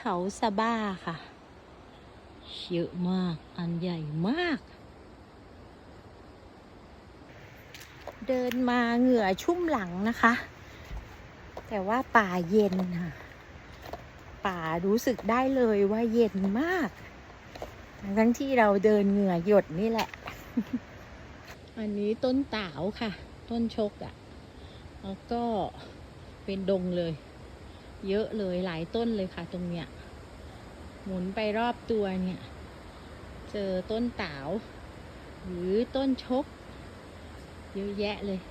เขาสะบ้าค่ะเยอะมากอันใหญ่มาก เดินมาเหงื่อชุ่มหลังนะคะ แต่ว่าป่าเย็นค่ะป่ารู้สึกได้เลยว่าเย็นมากทั้งที่เราเดินเหงื่อหยดนี่แหละ อันนี้ต้นตาวค่ะ ต้นชกอ่ะแล้วก็เป็นดงเลย เยอะเลยหลายต้นเลยค่ะตรงเนี้ยหมุนไปรอบตัวเนี่ยเจอต้นตาวหรือต้นชกเยอะแยะเลย